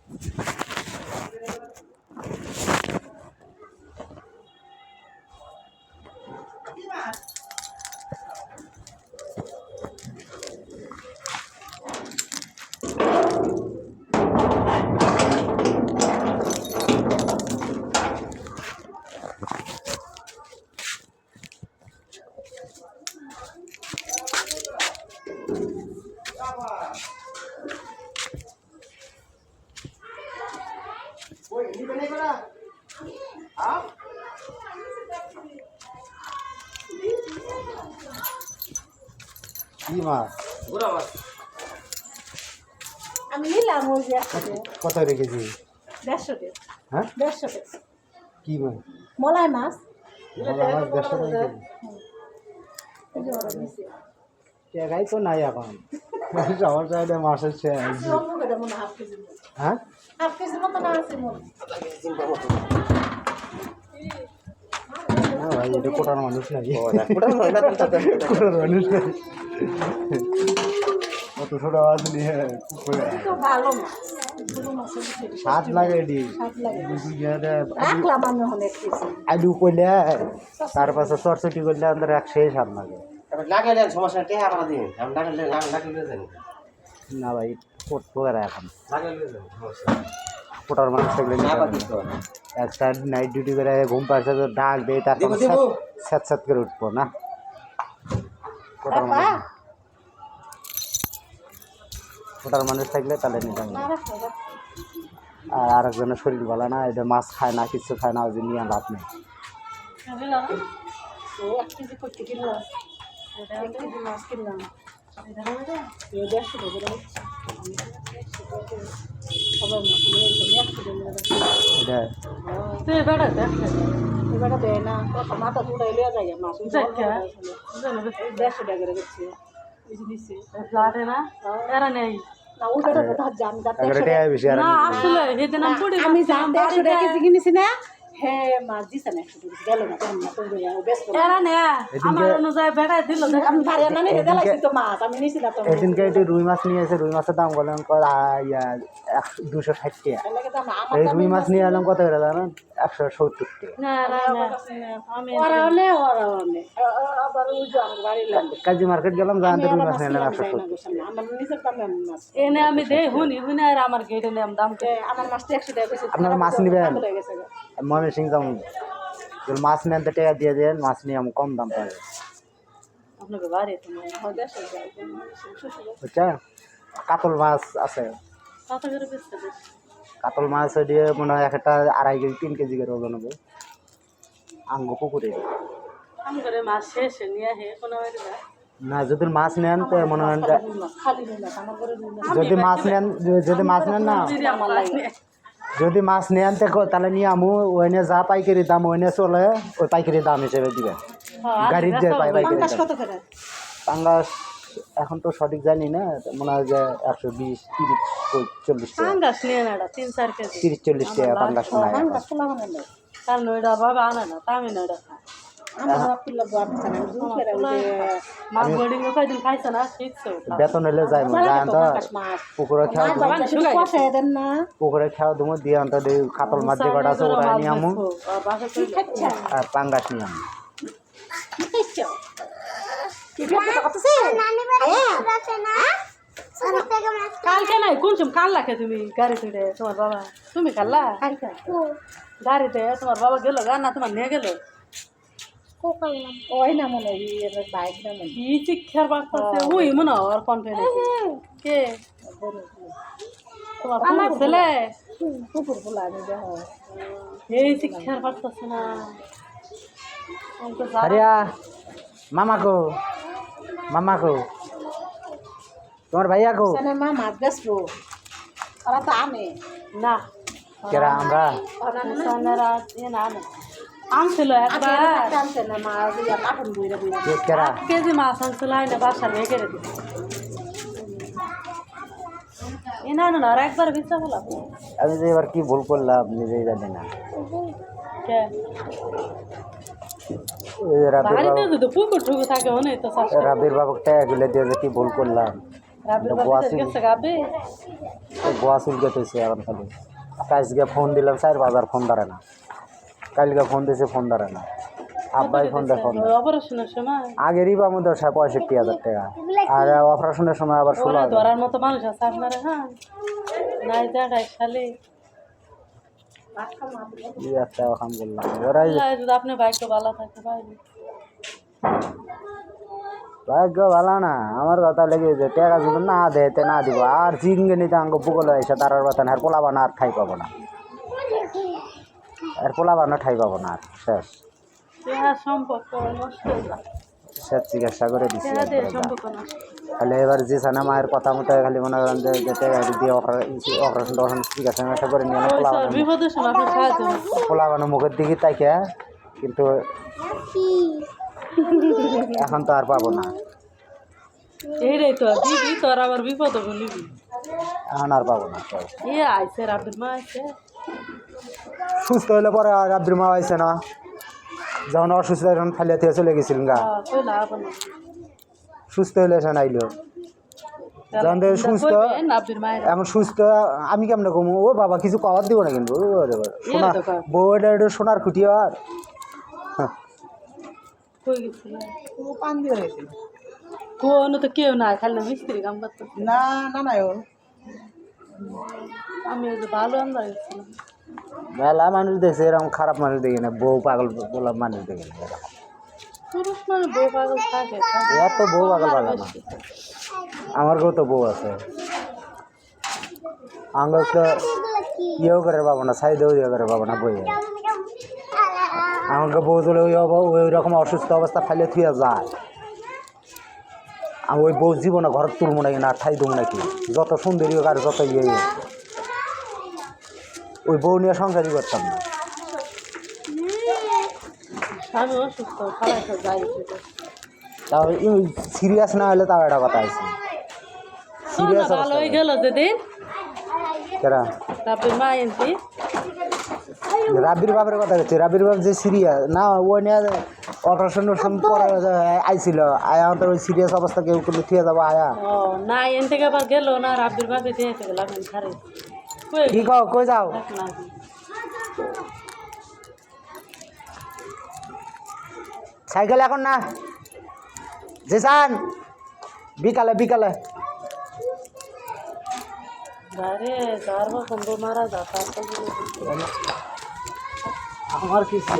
কি মাছ? গুড়া মাছ। আমি নিলাম ওই যে কত রেখেছি? 150 টাকা। হ্যাঁ 150 টাকা। কি মাছ? মলাই মাছ। মলা মাছ 150 টাকা কেজি। এই যে ওরা নিছে। টাকাই তো নাই এখন। আমার চাইলে মাছের শেষ। সব করে মনে হাফ কেজি। হ্যাঁ হাফ কেজি মতো না আছে মোর। না ভাই এটা কোটার মানুষ নাই। কোটার হয় না তো কোটার মানুষ নাই। কত ছোট মাছ নিয়ে পুকুরে। তো ভালো মাছ। ছোট মাছের থেকে স্বাদ লাগে এটি। স্বাদ লাগে। রাখলাম আমি অনেক কেজি। আলু করলে তারপরে চরচটি করলে আমাদের 100 স্বাদ লাগে। লাগাইলেন সমস্যা টেহা আপনারা দিন আমি লাগাইলে যান না ভাই করতে পারে এখন লাগাইলে যান সমস্যা কোটার মানুষ থাকলে না বাকি তো একটা নাইট ডিউটি করে ঘুম পাচ্ছে তো ডাক দেয় তারপর স্যাত স্যাত করে উঠবো না কোটার মানুষ থাকলে তাহলে নিতাম না। আর আরেকজনের শরীর ভালো না, এটা মাছ খায় না, কিছু খায় না, ওই যে নিয়ে লাভ নেই। 1 কেজি করতে কিনলাম। 1 কেজি মাছ কিনলাম। 150 টাকা করে হচ্ছে। সবাই মাছ নিয়ে এসে 1 কেজি নিয়ে যাচ্ছে। এটা তুই বেটা দেখ বেটা দেয় না মাথা দুটাই লিয়ে যায় মাছ 150 টাকা করে দিচ্ছে এই জিনিসে ফ্লাটে না এরা নেই না ওটা তো জানি বেশি আর না আসলে সেদিন আমি পড়ি আমি জানি 100 টাকা কেজি কিনেছি না হ্যাঁ মাছ দিছে না 100 টাকা গেল না কেন না তো বেশ এরা নে আমার অনুযায়ী বেড়াই দিল আমি ভাড়া না নিয়ে দিলাইছি তো মাছ আমি নিছি না তো এদিনকে একটু রুই মাছ নিয়ে এসে রুই মাছের দাম বললাম 260 টাকা। লাগে তো এই রুই মাছ নিয়ে এলাম কত করে জানেন? 170 টাকা। না না আমি ওরা অনেক আবার ওই যে আমার বাড়ি লাগে কাজী মার্কেট গেলাম জানতে রুই মাছ নিয়ে এলাম 170। আমার নিজের দামে আমি মাছ এনে আমি দেই হুনি আর আমার গেটে নিলাম দাম আমার মাছটা 100 টাকা বেশি আপনারা মাছ নিবেন? হয়ে গেছে মনে সিং যাবো মাছ নেন তো টাকা দিয়ে দেন, মাছ নিয়ে আমি কম দাম পাই আপনাকে বাড়ি বুঝছেন। কাতল মাছ আছে, কত করে বেচতে কাতল মাছ দিয়ে মনে হয় একটা 2.5 কেজি 3 কেজি করে ওজন হবে আঙ্গ পুকুরে। আমি করে মাছ শেষে নিয়ে হে কোনো না যদি মাছ নেন তো মনে হয় খালি না আমার ঘরে যদি মাছ নেন না আমার লাগে যদি মাছ নেন তাহলে নিয়ে আমু ওইনে যা পাইকারি দাম ওইনে চলে ওই পাইকারি দাম হিসেবে দিবে গাড়ির যে পাইকারি দাম। কত করে পাঙ্গাস এখন তো সঠিক জানি না, মনে হয় যে 120 30 40 টাকা পাঙ্গাস নিয়ে না 3-4 কেজি 30-40 টাকা পাঙ্গাস শোনা যায়। কাঁচকলা বানালে কারণ ওইটা বাবা আনে না তা আমি না ওইটা খাই আমরা পিলা বাদ খানা জুম করে মাছ বোর্ডিং এ কয়দিন খাইছে না শিখছে বেতন হলে যাই তো পুকুরে খাওয়া কষে দেন না পুকুরে খাওয়া দুমো দিয়ে অন্ত কাতল মাছ যে কটা আছে ওটা নিয়ে আমু আর পাঙ্গাস নিয়ে আমু। কালকে নাই কোন সময় কাল লাগে তুমি গাড়িতে উঠে তোমার বাবা তুমি কাল্লা গাড়িতে তোমার বাবা গেল না তোমার নিয়ে গেল ওই না মনে হয় বাইক না মনে কি শিক্ষার বার্তা ওই মনে হয় কনফিডেন্স কে তোমার আমার ছেলে কুকুর ফুলা আমি দেখ এই শিক্ষার বার্তা না আরিয়া মামা কো তোমার ভাইয়া কো মা মাছ বেসবো ওরা তো আনে না কেরা আমরা সানারা এ না আনছিল একবার আনছে না মাছ কাঠন বইরা বইরা কেরা কেজি মাছ আনছিল না বাসার রেখে রেখে এ না না আর একবার বিচা বলা আমি যে এবার কি ভুল করলাম নিজেই জানি না। কে বাড়িতে যদি পুকুর ঠুকু থাকে মনে তো রাবির বাবুকে টাকা গুলো দিয়ে যে কি ভুল করলাম রাবির গোয়া বাড়িতে গেছে গাবে গোয়া চুলকেতেছে এখন খালি আজকে ফোন দিলাম 4 বাজার ফোন ধরে না, কালকে ফোন দিয়েছে ফোন ধরে না, আব্বাই ফোন দেয় ফোন দেয়। অপারেশনের সময় আগেরই বা মধ্যে 65,000 টাকা, আর অপারেশনের সময় আবার 16,000। ধরার মতো মানুষ আছে আপনারা? হ্যাঁ নাই জায়গায় খালি এই একটা কাম করলাম ওরাই যদি আপনি ভাগ্য ভালো থাকে বাইরে ভাগ্য ভালো না। আমার কথা লেগে যে টাকা যদি না দেয় না দিব, আর চিনগে নিতে আঙ্গ বুকল এসে তারার কথা আর পোলা বানা আর ঠাই পাবো না, আর পোলা বানা ঠাই পাবো না, আর শেষ সম্পর্ক নষ্ট হয়ে যায়, সে চিকিৎসা করে দিচ্ছি। সম্পর্ক নষ্ট। খালি এবার যে সানা মায়ের কথা মতো খালি মনে করেন যে টাকা দিয়ে অপারেশন টপারেশন চিকিৎসা করে নিয়ে পোলা বানা বিপদের সময় আপনি সাহায্য পোলা বানা মুখের দিকে তাইকে, কিন্তু এখন তো আর পাবো না, এইটাই তো দিবি তোর আবার বিপদ বলিবি এখন আর পাবো না। ইয়ে আইসে রাবির মা আইসে সুস্থ হলে পরে আর আব্দুর মা আইসে না, যখন অসুস্থ তখন ফালিয়া থেকে চলে গেছিলেন গা, কইলা আবার সুস্থ হলে এসে নাইলো, যখন থেকে সুস্থ রাবির মায়ের এমন সুস্থ আমি কেমন কমু, ও বাবা কিছু খাবার দিব না কিন্তু সোনা বউ এটা একটু সোনার খুঁটি আর কই গেছিল ও পান দিয়ে গেছিল কোনো তো কেউ নাই, খালি মিস্ত্রি কাম করতো। না না না ও আমি ওই যে ভালো আন্দাজ গেছিলাম। মেলা মানুষ দেখছে, এরকম খারাপ মানুষ দেখি না, বউ পাগল বলা মানুষ দেখি না, পুরুষ মানে বউ পাগল থাকে এত বউ পাগল ভালো না। আমার কেউ তো বউ আছে, আমার তো ইয়েও করে পাবো না, সাইডেও ইয়ে করে পাবো না বইয়ে। আমাকে বউ চলে ওই রকম অসুস্থ অবস্থা খাইলে থুয়ে যায়, আমি ওই বউ জীবনে ঘর তুলবো নাকি না ঠাই দেবো নাকি, যত সুন্দরী হোক আর যত ইয়ে হোক ওই বউ নিয়ে সংসারই করতাম না। আমি অসুস্থ খারাপ যাই তাও সিরিয়াস না হলে তাও একটা কথা আছে, সিরিয়াস ভালো হয়ে গেল যেদিন কেরা রাবির মা এনছি রাবির বাপের কথা হচ্ছে, রাবির বাপ যে সিরিয়াস না ওই নিয়ে অপারেশন পরে আইছিল, আয়া আমাদের ওই সিরিয়াস অবস্থা কেউ কিন্তু ঠিক যাবো আয়া ও না এন থেকে আবার গেল না রাবির বাপে দিয়ে গেলাম খারে কি কও কই যাও সাইকেল এখন না জেসান বিকালে বিকালে আরে যার বা সম্ভব মারা যাতা আমার কিছু